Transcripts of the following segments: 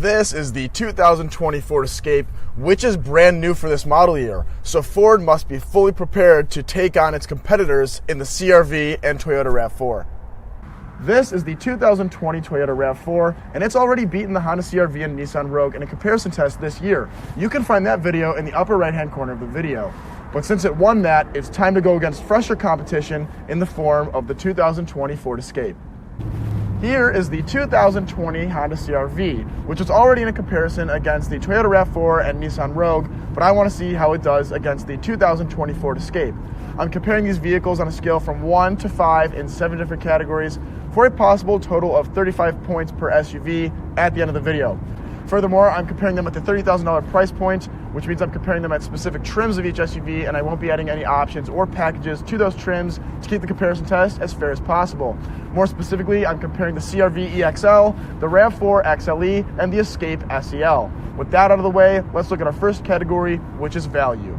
This is the 2020 Ford Escape, which is brand new for this model year, so Ford must be fully prepared to take on its competitors in the CR-V and Toyota RAV4. This is the 2020 Toyota RAV4, and it's already beaten the Honda CR-V and Nissan Rogue in a comparison test this year. You can find that video in the upper right-hand corner of the video. But since it won that, it's time to go against fresher competition in the form of the 2020 Ford Escape. Here is the 2020 Honda CR-V, which is already in a comparison against the Toyota RAV4 and Nissan Rogue, but I want to see how it does against the 2020 Ford Escape. I'm comparing these vehicles on a scale from 1 to 5 in 7 different categories for a possible total of 35 points per SUV at the end of the video. Furthermore, I'm comparing them at the $30,000 price point, which means I'm comparing them at specific trims of each SUV, and I won't be adding any options or packages to those trims to keep the comparison test as fair as possible. More specifically, I'm comparing the CR-V EXL, the RAV4 XLE, and the Escape SEL. With that out of the way, let's look at our first category, which is value.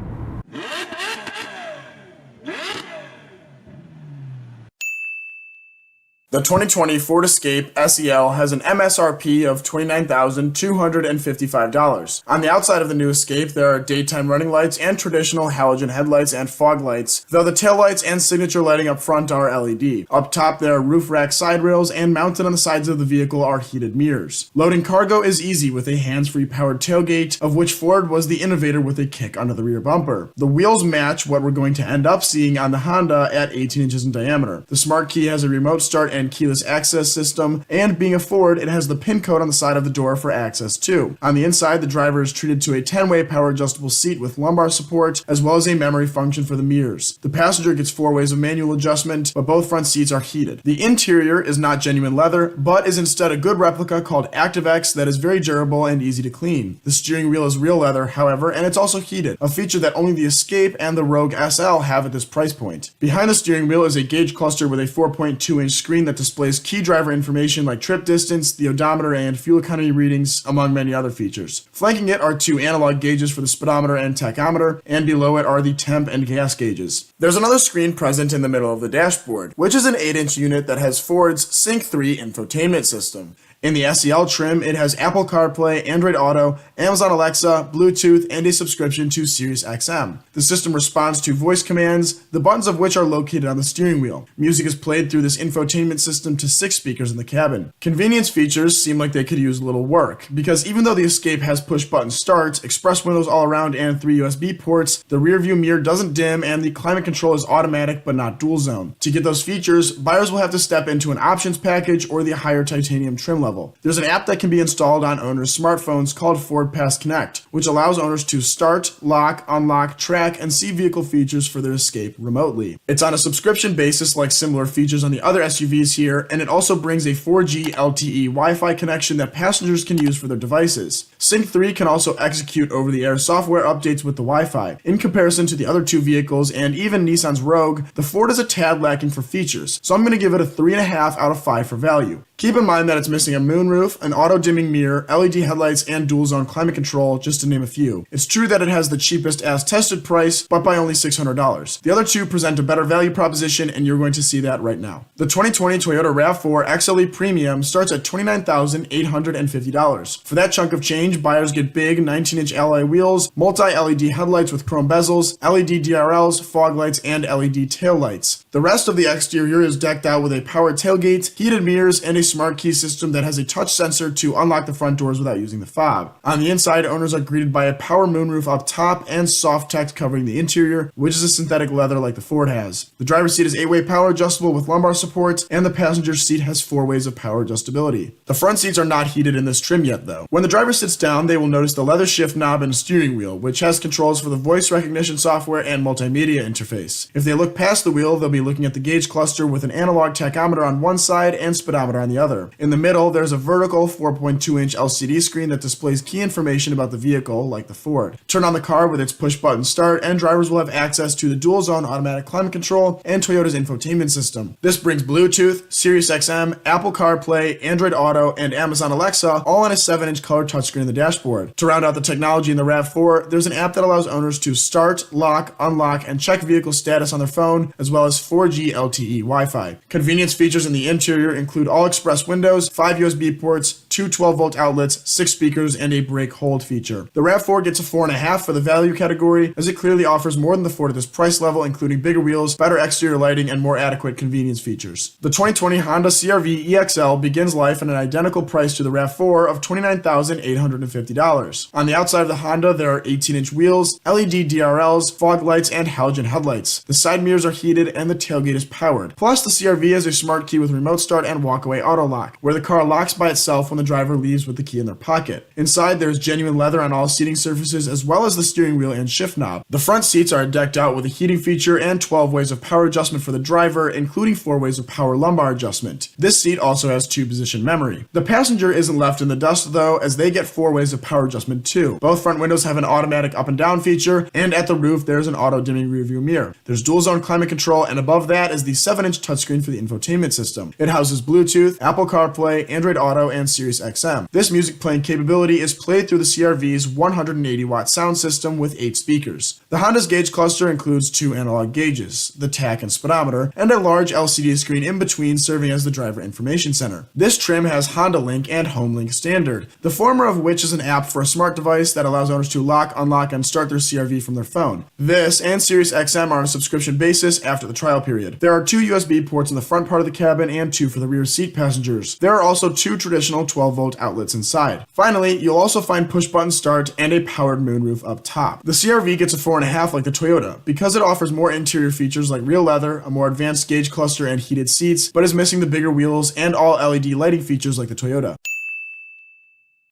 The 2020 Ford Escape SEL has an MSRP of $29,255. On the outside of the new Escape, there are daytime running lights and traditional halogen headlights and fog lights, though the taillights and signature lighting up front are LED. Up top, there are roof rack side rails, and mounted on the sides of the vehicle are heated mirrors. Loading cargo is easy with a hands-free powered tailgate, of which Ford was the innovator with a kick under the rear bumper. The wheels match what we're going to end up seeing on the Honda at 18 inches in diameter. The Smart Key has a remote start and keyless access system, and being a Ford, it has the pin code on the side of the door for access too. On the inside, the driver is treated to a 10-way power adjustable seat with lumbar support, as well as a memory function for the mirrors. The passenger gets 4 ways of manual adjustment, but both front seats are heated. The interior is not genuine leather, but is instead a good replica called ActiveX that is very durable and easy to clean. The steering wheel is real leather, however, and it's also heated, a feature that only the Escape and the Rogue SL have at this price point. Behind the steering wheel is a gauge cluster with a 4.2-inch screen that displays key driver information like trip distance, the odometer, and fuel economy readings, among many other features. Flanking it are 2 analog gauges for the speedometer and tachometer, and below it are the temp and gas gauges. There's another screen present in the middle of the dashboard, which is an 8-inch unit that has Ford's Sync 3 infotainment system. In the SEL trim, it has Apple CarPlay, Android Auto, Amazon Alexa, Bluetooth, and a subscription to Sirius XM. The system responds to voice commands, the buttons of which are located on the steering wheel. Music is played through this infotainment system to 6 speakers in the cabin. Convenience features seem like they could use a little work, because even though the Escape has push-button start, express windows all around, and 3 USB ports, the rear view mirror doesn't dim, and the climate control is automatic but not dual zone. To get those features, buyers will have to step into an options package or the higher titanium trim level. There's an app that can be installed on owners' smartphones called Ford Pass Connect, which allows owners to start, lock, unlock, track, and see vehicle features for their Escape remotely. It's on a subscription basis like similar features on the other SUVs here, and it also brings a 4G LTE Wi-Fi connection that passengers can use for their devices. Sync 3 can also execute over-the-air software updates with the Wi-Fi. In comparison to the other 2 vehicles and even Nissan's Rogue, the Ford is a tad lacking for features, so I'm going to give it a 3.5 out of 5 for value. Keep in mind that it's missing a moonroof, an auto-dimming mirror, LED headlights, and dual-zone climate control, just to name a few. It's true that it has the cheapest as-tested price, but by only $600. The other 2 present a better value proposition, and you're going to see that right now. The 2020 Toyota RAV4 XLE Premium starts at $29,850. For that chunk of change, buyers get big 19-inch alloy wheels, multi-LED headlights with chrome bezels, LED DRLs, fog lights, and LED tail lights. The rest of the exterior is decked out with a powered tailgate, heated mirrors, and a Smart Key system that has a touch sensor to unlock the front doors without using the fob. On the inside, owners are greeted by a power moonroof up top and soft text covering the interior, which is a synthetic leather like the Ford has. The driver's seat is 8-way power adjustable with lumbar support, and the passenger seat has 4 ways of power adjustability. The front seats are not heated in this trim yet though. When the driver sits down, they will notice the leather shift knob and steering wheel, which has controls for the voice recognition software and multimedia interface. If they look past the wheel, they'll be looking at the gauge cluster with an analog tachometer on one side and speedometer on the other. In the middle, there's a vertical 4.2-inch LCD screen that displays key information about the vehicle, like the Ford. Turn on the car with its push-button start, and drivers will have access to the dual-zone automatic climate control and Toyota's infotainment system. This brings Bluetooth, Sirius XM, Apple CarPlay, Android Auto, and Amazon Alexa all on a 7-inch color touchscreen in the dashboard. To round out the technology in the RAV4, there's an app that allows owners to start, lock, unlock, and check vehicle status on their phone, as well as 4G LTE Wi-Fi. Convenience features in the interior include all express windows, 5 USB ports, 2 12-volt outlets, 6 speakers, and a brake hold feature. The RAV4 gets a 4.5 for the value category, as it clearly offers more than the Ford at this price level, including bigger wheels, better exterior lighting, and more adequate convenience features. The 2020 Honda CR-V EXL begins life at an identical price to the RAV4 of $29,850. On the outside of the Honda, there are 18-inch wheels, LED DRLs, fog lights, and halogen headlights. The side mirrors are heated and the tailgate is powered. Plus, the CR-V has a smart key with remote start and walkaway auto lock, where the car locks by itself when the driver leaves with the key in their pocket. Inside, there's genuine leather on all seating surfaces, as well as the steering wheel and shift knob. The front seats are decked out with a heating feature and 12 ways of power adjustment for the driver, including 4 ways of power lumbar adjustment. This seat also has 2-position memory. The passenger isn't left in the dust though, as they get 4 ways of power adjustment too. Both front windows have an automatic up and down feature, and at the roof there's an auto dimming rearview mirror. There's dual zone climate control, and above that is the 7-inch touchscreen for the infotainment system. It houses Bluetooth, Apple CarPlay, Android Auto, and Sirius XM. This music playing capability is played through the CR-V's 180-watt sound system with 8 speakers. The Honda's gauge cluster includes 2 analog gauges, the tach and speedometer, and a large LCD screen in between serving as the driver information center. This trim has Honda Link and HomeLink standard, the former of which is an app for a smart device that allows owners to lock, unlock, and start their CR-V from their phone. This and Sirius XM are on a subscription basis after the trial period. There are 2 USB ports in the front part of the cabin and 2 for the rear seat passengers. There are also 2 traditional 12-volt outlets inside. Finally, you'll also find push-button start and a powered moonroof up top. The CR-V gets a 4.5 like the Toyota, because it offers more interior features like real leather, a more advanced gauge cluster, and heated seats, but is missing the bigger wheels and all LED lighting features like the Toyota.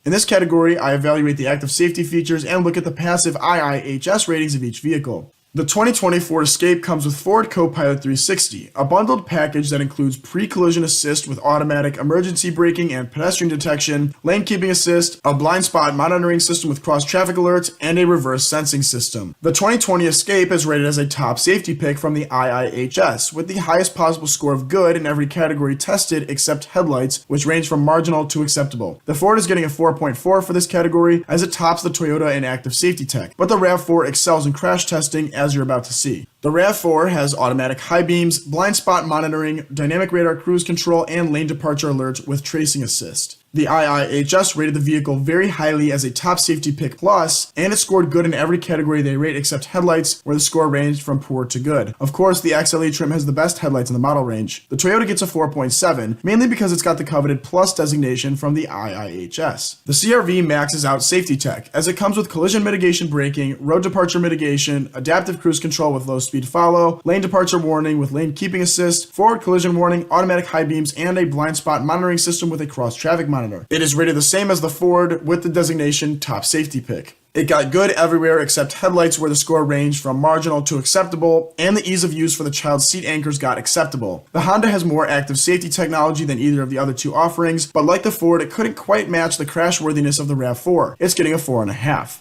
In this category, I evaluate the active safety features and look at the passive IIHS ratings of each vehicle. The 2020 Ford Escape comes with Ford Co-Pilot 360, a bundled package that includes pre-collision assist with automatic emergency braking and pedestrian detection, lane keeping assist, a blind spot monitoring system with cross-traffic alerts, and a reverse sensing system. The 2020 Escape is rated as a top safety pick from the IIHS, with the highest possible score of good in every category tested except headlights, which range from marginal to acceptable. The Ford is getting a 4.4 for this category, as it tops the Toyota in active safety tech, but the RAV4 excels in crash testing, as you're about to see. The RAV4 has automatic high beams, blind spot monitoring, dynamic radar cruise control, and lane departure alert with tracing assist. The IIHS rated the vehicle very highly as a top safety pick plus, and it scored good in every category they rate except headlights, where the score ranged from poor to good. Of course, the XLE trim has the best headlights in the model range. The Toyota gets a 4.7, mainly because it's got the coveted plus designation from the IIHS. The CR-V maxes out safety tech, as it comes with collision mitigation braking, road departure mitigation, adaptive cruise control with low speed follow, lane departure warning with lane keeping assist, forward collision warning, automatic high beams, and a blind spot monitoring system with a cross-traffic monitor. It is rated the same as the Ford with the designation top safety pick. It got good everywhere except headlights, where the score ranged from marginal to acceptable, and the ease of use for the child seat anchors got acceptable. The Honda has more active safety technology than either of the other 2 offerings, but like the Ford, it couldn't quite match the crashworthiness of the RAV4. It's getting a 4.5.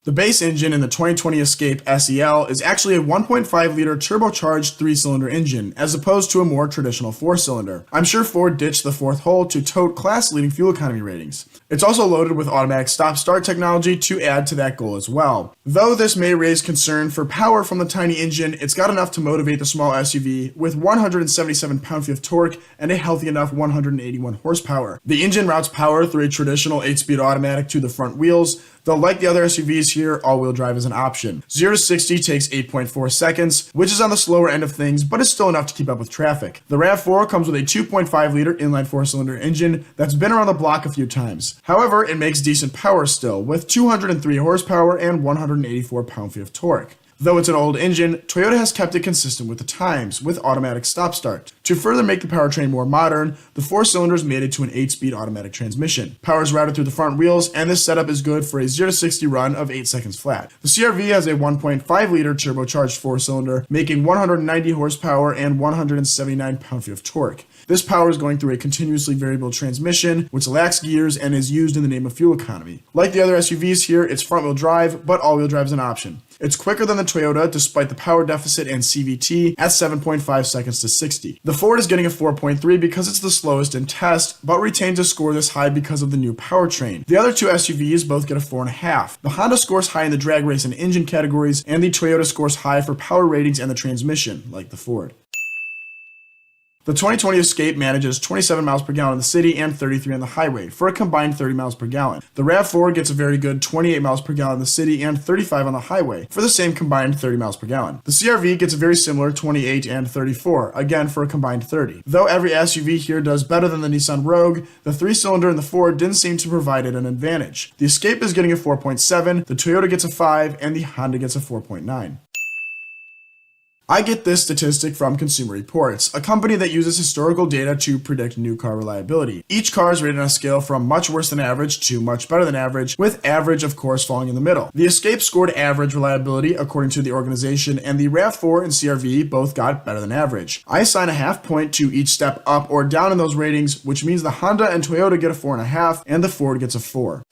The base engine in the 2020 Escape SEL is actually a 1.5-liter turbocharged 3-cylinder engine, as opposed to a more traditional 4-cylinder. I'm sure Ford ditched the 4th hole to tote class-leading fuel economy ratings. It's also loaded with automatic stop-start technology to add to that goal as well. Though this may raise concern for power from the tiny engine, it's got enough to motivate the small SUV with 177 pound-feet of torque and a healthy enough 181 horsepower. The engine routes power through a traditional 8-speed automatic to the front wheels, though like the other SUVs here, all-wheel drive is an option. 0 to 60 takes 8.4 seconds, which is on the slower end of things, but is still enough to keep up with traffic. The RAV4 comes with a 2.5-liter inline 4-cylinder engine that's been around the block a few times. However, it makes decent power still, with 203 horsepower and 184 pound-feet of torque. Though it's an old engine, Toyota has kept it consistent with the times, with automatic stop-start. To further make the powertrain more modern, the 4 cylinders made it to an 8-speed automatic transmission. Power is routed through the front wheels, and this setup is good for a 0 to 60 run of 8 seconds flat. The CR-V has a 1.5-liter turbocharged 4-cylinder, making 190 horsepower and 179 pound-feet of torque. This power is going through a continuously variable transmission, which lacks gears and is used in the name of fuel economy. Like the other SUVs here, it's front-wheel drive, but all-wheel drive is an option. It's quicker than the Toyota despite the power deficit and CVT at 7.5 seconds to 60. The Ford is getting a 4.3 because it's the slowest in test, but retains a score this high because of the new powertrain. The other 2 SUVs both get a 4.5. The Honda scores high in the drag race and engine categories, and the Toyota scores high for power ratings and the transmission, like the Ford. The 2020 Escape manages 27 miles per gallon in the city and 33 on the highway, for a combined 30 miles per gallon. The RAV4 gets a very good 28 miles per gallon in the city and 35 on the highway, for the same combined 30 miles per gallon. The CR-V gets a very similar 28 and 34, again for a combined 30. Though every SUV here does better than the Nissan Rogue, the 3-cylinder in the Ford didn't seem to provide it an advantage. The Escape is getting a 4.7, the Toyota gets a 5, and the Honda gets a 4.9. I get this statistic from Consumer Reports, a company that uses historical data to predict new car reliability. Each car is rated on a scale from much worse than average to much better than average, with average of course falling in the middle. The Escape scored average reliability according to the organization, and the RAV4 and CR-V both got better than average. I assign a half point to each step up or down in those ratings, which means the Honda and Toyota get a 4.5 and the Ford gets a 4.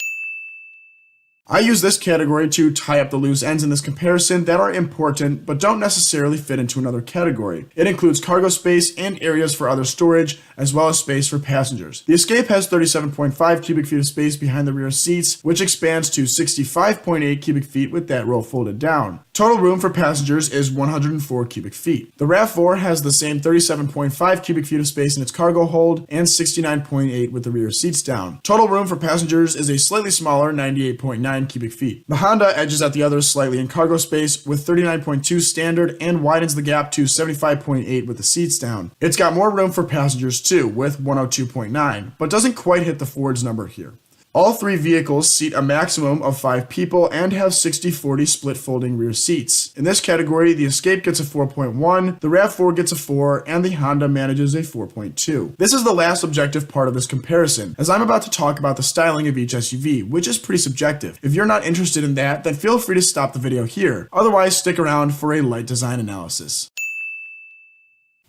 I use this category to tie up the loose ends in this comparison that are important but don't necessarily fit into another category. It includes cargo space and areas for other storage, as well as space for passengers. The Escape has 37.5 cubic feet of space behind the rear seats, which expands to 65.8 cubic feet with that row folded down. Total room for passengers is 104 cubic feet. The RAV4 has the same 37.5 cubic feet of space in its cargo hold and 69.8 with the rear seats down. Total room for passengers is a slightly smaller 98.9 cubic feet. The Honda edges out the others slightly in cargo space with 39.2 standard and widens the gap to 75.8 with the seats down. It's got more room for passengers too with 102.9, but doesn't quite hit the Ford's number here. All three vehicles seat a maximum of 5 people and have 60-40 split folding rear seats. In this category, the Escape gets a 4.1, the RAV4 gets a 4, and the Honda manages a 4.2. This is the last objective part of this comparison, as I'm about to talk about the styling of each SUV, which is pretty subjective. If you're not interested in that, then feel free to stop the video here. Otherwise, stick around for a light design analysis.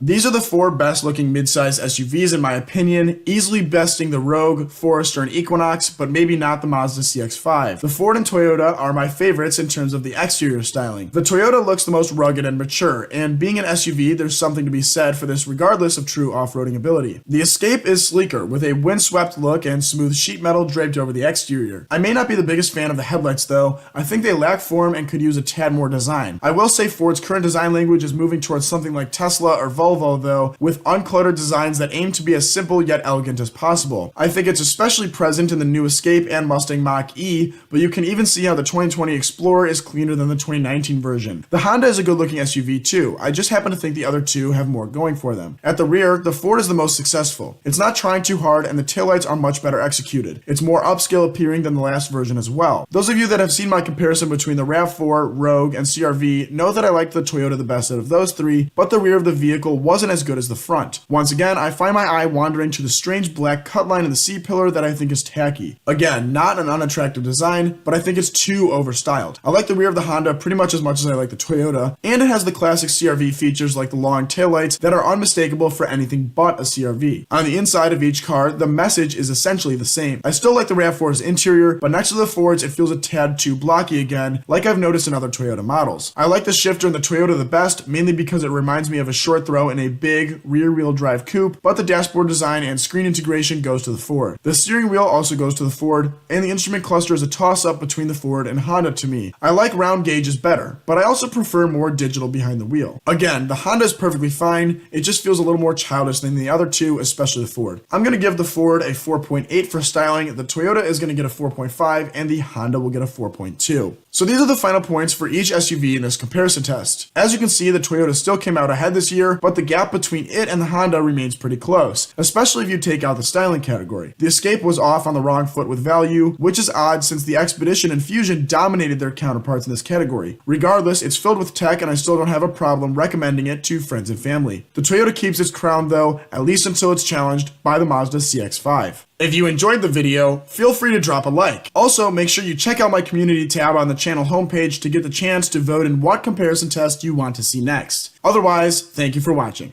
These are the 4 best looking midsize SUVs in my opinion, easily besting the Rogue, Forester, and Equinox, but maybe not the Mazda CX-5. The Ford and Toyota are my favorites in terms of the exterior styling. The Toyota looks the most rugged and mature, and being an SUV, there's something to be said for this regardless of true off-roading ability. The Escape is sleeker, with a windswept look and smooth sheet metal draped over the exterior. I may not be the biggest fan of the headlights though, I think they lack form and could use a tad more design. I will say Ford's current design language is moving towards something like Tesla or Volvo though, with uncluttered designs that aim to be as simple yet elegant as possible. I think it's especially present in the new Escape and Mustang Mach-E, but you can even see how the 2020 Explorer is cleaner than the 2019 version. The Honda is a good looking SUV too, I just happen to think the other two have more going for them. At the rear, the Ford is the most successful. It's not trying too hard and the taillights are much better executed. It's more upscale appearing than the last version as well. Those of you that have seen my comparison between the RAV4, Rogue, and CR-V know that I liked the Toyota the best out of those three, but the rear of the vehicle wasn't as good as the front. Once again, I find my eye wandering to the strange black cut line in the C-pillar that I think is tacky. Again, not an unattractive design, but I think it's too overstyled. I like the rear of the Honda pretty much as I like the Toyota, and it has the classic CR-V features like the long taillights that are unmistakable for anything but a CR-V. On the inside of each car, the message is essentially the same. I still like the RAV4's interior, but next to the Fords, it feels a tad too blocky again, like I've noticed in other Toyota models. I like the shifter in the Toyota the best, mainly because it reminds me of a short throw in a big rear-wheel drive coupe, but the dashboard design and screen integration goes to the Ford. The steering wheel also goes to the Ford, and the instrument cluster is a toss-up between the Ford and Honda to me. I like round gauges better, but I also prefer more digital behind the wheel. Again, the Honda is perfectly fine, it just feels a little more childish than the other two, especially the Ford. I'm going to give the Ford a 4.8 for styling, the Toyota is going to get a 4.5, and the Honda will get a 4.2. So these are the final points for each SUV in this comparison test. As you can see, the Toyota still came out ahead this year, but the gap between it and the Honda remains pretty close, especially if you take out the styling category. The Escape was off on the wrong foot with value, which is odd since the Expedition and Fusion dominated their counterparts in this category. Regardless, it's filled with tech and I still don't have a problem recommending it to friends and family. The Toyota keeps its crown though, at least until it's challenged by the Mazda CX-5. If you enjoyed the video, feel free to drop a like. Also, make sure you check out my community tab on the channel homepage to get the chance to vote in what comparison test you want to see next. Otherwise, thank you for watching.